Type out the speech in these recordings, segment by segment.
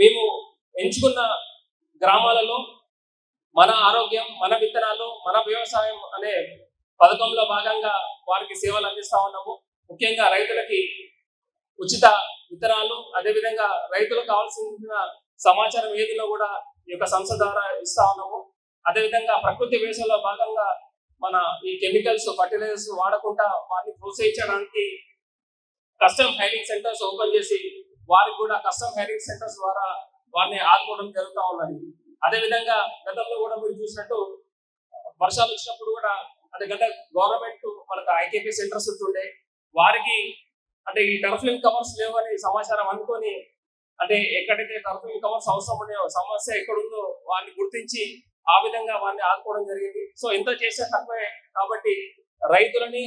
మేము ఎంచుకున్న గ్రామాలలో మన ఆరోగ్యం, మన విత్తనాలు, మన వ్యవసాయం అనే పథకంలో భాగంగా వారికి సేవలు అందిస్తా ఉన్నాము. ముఖ్యంగా రైతులకి ఉచిత విత్తనాలు, అదేవిధంగా రైతులకు కావాల్సిన సమాచారం ఏదిలో కూడా ఈ యొక్క సంస్థ ద్వారా ఇస్తా ఉన్నాము. అదేవిధంగా ప్రకృతి వ్యవసాయంలో భాగంగా మన ఈ కెమికల్స్, ఫర్టిలైజర్స్ వాడకుండా వారిని ప్రోత్సహించడానికి కస్టమ్ హైరింగ్ సెంటర్స్ ఓపెన్ చేసి వారికి కూడా కస్టమ్ హైరింగ్ సెంటర్స్ ద్వారా వారిని ఆదుకోవడం జరుగుతూ ఉన్నది. అదేవిధంగా గతంలో కూడా మీరు చూసినట్టు వర్షాలు వచ్చినప్పుడు కూడా అంటే గత గవర్నమెంట్ మనకు ఐకేపీ సెంటర్స్ ఉంటుండే, వారికి అంటే ఈ టర్ఫ్లింగ్ కవర్స్ లేవని సమాచారం అనుకొని అంటే ఎక్కడైతే టర్ఫ్లింగ్ కవర్స్ అవసరం ఉన్నాయో, సమస్య ఎక్కడుందో వారిని గుర్తించి ఆ విధంగా వారిని ఆదుకోవడం జరిగింది. సో ఎంత చేసే తక్కువే కాబట్టి రైతులని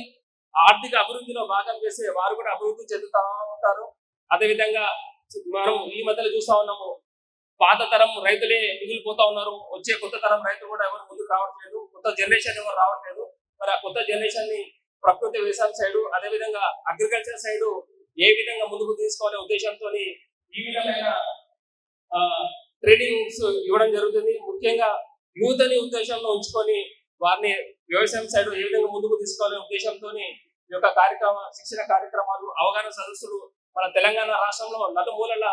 ఆర్థిక అభివృద్ధిలో భాగం చేసే వారు కూడా అభివృద్ధి చెందుతా ఉంటారు. అదేవిధంగా మనం ఈ మధ్యలో చూస్తా ఉన్నాము, పాత తరం రైతులే మిగిలిపోతా ఉన్నారు. వచ్చే కొత్త తరం రైతులు కూడా ఎవరు ముందుకు రావట్లేదు, కొత్త జనరేషన్ ఎవరు రావట్లేదు. మరి ఆ కొత్త జనరేషన్ ని ప్రకృతి వ్యవసాయం సైడు, అదేవిధంగా అగ్రికల్చర్ సైడు ఏ విధంగా ముందుకు తీసుకోవాలనే ఉద్దేశంతో ఈ విధమైన ట్రైనింగ్స్ ఇవ్వడం జరుగుతుంది. ముఖ్యంగా యూత్ అని ఉద్దేశంలో ఉంచుకొని వారిని వ్యవసాయం సైడ్ ఏ విధంగా ముందుకు తీసుకోవాలనే ఉద్దేశంతో ఈ యొక్క శిక్షణ కార్యక్రమాలు, అవగాహన సదస్సులు మన తెలంగాణ రాష్ట్రంలో నలుమూలల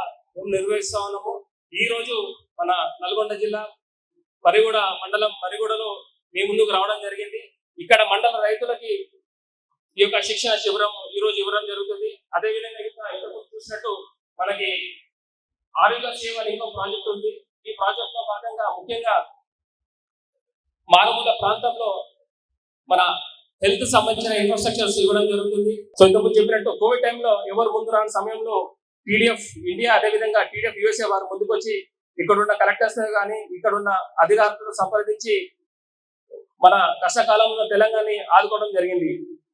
నిర్వహిస్తా ఉన్నాము. ఈ రోజు మన నల్గొండ జిల్లా పరిగూడ మండలం పరిగూడలో మీ ముందుకు రావడం జరిగింది. ఇక్కడ మండల రైతులకి ఈ యొక్క శిక్షణ శిబిరం ఈ రోజు ఇవ్వడం జరుగుతుంది. అదేవిధంగా ఇంకా చూసినట్టు మనకి ఆరోగ్య సేవ అని ఇంకో ప్రాజెక్ట్ ఉంది. ఈ ప్రాజెక్ట్ లో భాగంగా ముఖ్యంగా మారుమూల ప్రాంతంలో మన హెల్త్ సంబంధించిన ఇన్ఫ్రాస్ట్రక్చర్స్ ఇవ్వడం జరుగుతుంది. సో ఇంతకుముందు చెప్పినట్టు కోవిడ్ టైంలో ఎవరు ముందు రాని సమయంలో టీడీఎఫ్ ఇండియా, అదేవిధంగా టీడీఎఫ్ యూఎస్ఏ వారు ముందుకొచ్చి ఇక్కడున్న కలెక్టర్స్ కానీ ఇక్కడున్న అధికారులను సంప్రదించి మన కష్టకాలంలో తెలంగాణని ఆదుకోవడం జరిగింది.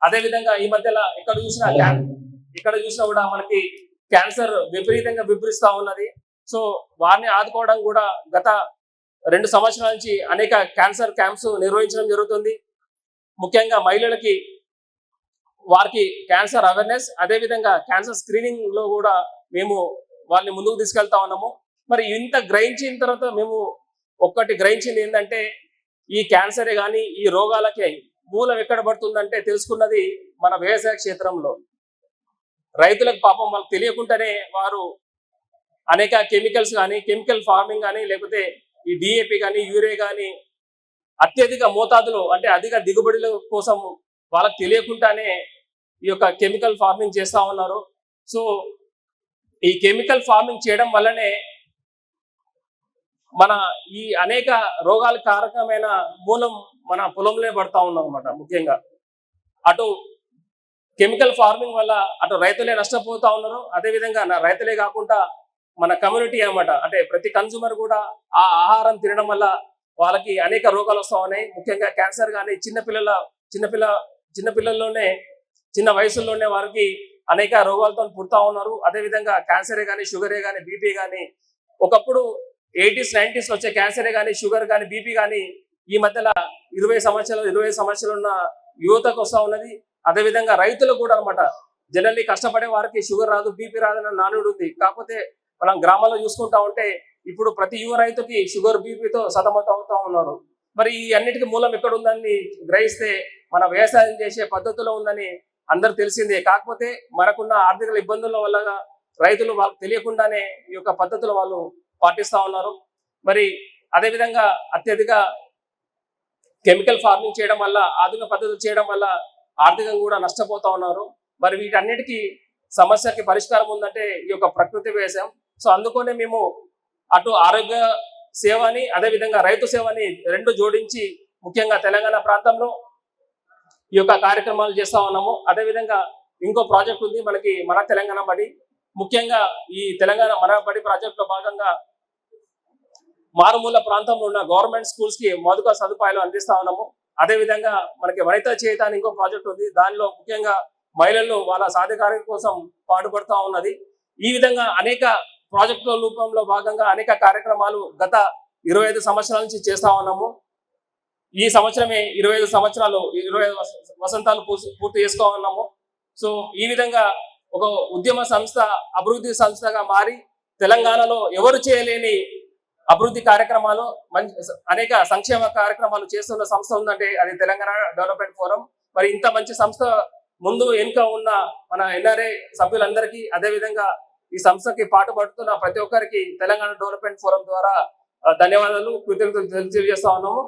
అదేవిధంగా ఈ మధ్యలో ఇక్కడ చూసినా కూడా మనకి క్యాన్సర్ విపరీతంగా విభరిస్తా ఉన్నది. సో వారిని ఆదుకోవడం కూడా గత 2 సంవత్సరాల నుంచి అనేక క్యాన్సర్ క్యాంప్స్ నిర్వహించడం జరుగుతుంది. ముఖ్యంగా మహిళలకి వారికి క్యాన్సర్ అవేర్నెస్, అదేవిధంగా క్యాన్సర్ స్క్రీనింగ్ లో కూడా మేము వాళ్ళని ముందుకు తీసుకెళ్తా ఉన్నాము. మరి ఇంత గ్రహించిన తర్వాత మేము ఒక్కటి గ్రహించింది ఏంటంటే, ఈ క్యాన్సరే కానీ ఈ రోగాలకి మూలం ఎక్కడ పడుతుందంటే తెలుసుకున్నది మన వ్యవసాయ క్షేత్రంలో. రైతులకు పాపం వాళ్ళకి తెలియకుండానే వారు అనేక కెమికల్స్ కానీ, కెమికల్ ఫార్మింగ్ కానీ, లేకపోతే ఈ డిఏపి కానీ, యూరియా కానీ అత్యధిక మోతాదులో అంటే అధిక దిగుబడుల కోసం వాళ్ళకి తెలియకుండానే ఈ యొక్క కెమికల్ ఫార్మింగ్ చేస్తా ఉన్నారు. సో ఈ కెమికల్ ఫార్మింగ్ చేయడం వల్లనే మన ఈ అనేక రోగాల కారకమైన మూలం మన పొలంలో పడతా ఉన్నాం అన్నమాట. ముఖ్యంగా అటు కెమికల్ ఫార్మింగ్ వల్ల అటు రైతులే నష్టపోతా ఉన్నారు, అదేవిధంగా రైతులే కాకుండా మన కమ్యూనిటీ అన్నమాట. అంటే ప్రతి కన్సూమర్ కూడా ఆ ఆహారం తినడం వల్ల వాళ్ళకి అనేక రోగాలు వస్తూ ఉన్నాయి. ముఖ్యంగా క్యాన్సర్ కానీ చిన్నపిల్లల్లోనే చిన్న వయసుల్లోనే వారికి అనేక రోగాలతో పుడతా ఉన్నారు. అదేవిధంగా క్యాన్సరే కానీ, షుగరే కానీ, బీపీ కానీ ఒకప్పుడు 80s 90s వచ్చే క్యాన్సరే కానీ, షుగర్ కానీ, బీపీ కానీ ఈ మధ్యలో 25 సంవత్సరాలు ఉన్న యువతకు వస్తూ ఉన్నది. అదేవిధంగా రైతులు కూడా అనమాట, జనరల్లీ కష్టపడే వారికి షుగర్ రాదు, బీపీ రాదని నానుడు ఉంది. కాకపోతే మనం గ్రామాల్లో చూసుకుంటా ఉంటే ఇప్పుడు ప్రతి యువ రైతుకి షుగర్, బీపీతో సతమతం అవుతా ఉన్నారు. మరి ఈ అన్నిటికీ మూలం ఎక్కడ ఉందని గ్రహిస్తే మన వ్యవసాయం చేసే పద్ధతిలో ఉందని అందరు తెలిసిందే. కాకపోతే మనకున్న ఆర్థిక ఇబ్బందుల వల్ల రైతులు వాళ్ళకి తెలియకుండానే ఈ యొక్క పద్ధతులు వాళ్ళు పాటిస్తా ఉన్నారు. మరి అదేవిధంగా అత్యధిక కెమికల్ ఫార్మింగ్ చేయడం వల్ల, ఆధునిక పద్ధతులు చేయడం వల్ల ఆర్థికంగా కూడా నష్టపోతా ఉన్నారు. మరి వీటన్నిటికీ సమస్యకి పరిష్కారం ఉందంటే ఈ యొక్క ప్రకృతి వ్యవసాయం. సో అందుకనే మేము అటు ఆరోగ్య సేవని, అదేవిధంగా రైతు సేవని రెండు జోడించి ముఖ్యంగా తెలంగాణ ప్రాంతంలో ఈ యొక్క కార్యక్రమాలు చేస్తా ఉన్నాము. అదేవిధంగా ఇంకో ప్రాజెక్ట్ ఉంది మనకి, మన తెలంగాణ బడి. ముఖ్యంగా ఈ తెలంగాణ మన బడి ప్రాజెక్ట్ లో భాగంగా మారుమూల ప్రాంతంలో ఉన్న గవర్నమెంట్ స్కూల్స్ కి మౌలిక సదుపాయాలు అందిస్తా ఉన్నాము. అదేవిధంగా మనకి వనితా చేత అని ఇంకో ప్రాజెక్ట్ ఉంది. దానిలో ముఖ్యంగా మహిళలు వాళ్ళ సాధికారిక కోసం పాటుపడుతూ ఉన్నది. ఈ విధంగా అనేక ప్రాజెక్టుల రూపంలో భాగంగా అనేక కార్యక్రమాలు గత 25 సంవత్సరాల నుంచి చేస్తా ఉన్నాము. ఈ సంవత్సరమే 25 సంవత్సరాలు, 25 వసంతాలు పూర్తి చేసుకో ఉన్నాము. సో ఈ విధంగా ఒక ఉద్యమ సంస్థ, అభివృద్ధి సంస్థగా మారి తెలంగాణలో ఎవరు చేయలేని అభివృద్ధి కార్యక్రమాలు అనేక సంక్షేమ కార్యక్రమాలు చేస్తున్న సంస్థ ఉందంటే అది తెలంగాణ డెవలప్మెంట్ ఫోరం. మరి ఇంత మంచి సంస్థ ముందు వెనుక ఉన్న మన ఎన్ఆర్ఐ సభ్యులందరికీ, అదేవిధంగా ఈ సంస్థకి పాటుపడుతున్న ప్రతి ఒక్కరికి తెలంగాణ డెవలప్మెంట్ ఫోరం ద్వారా ధన్యవాదాలు, కృతజ్ఞతలు తెలియజేస్తా ఉన్నాము.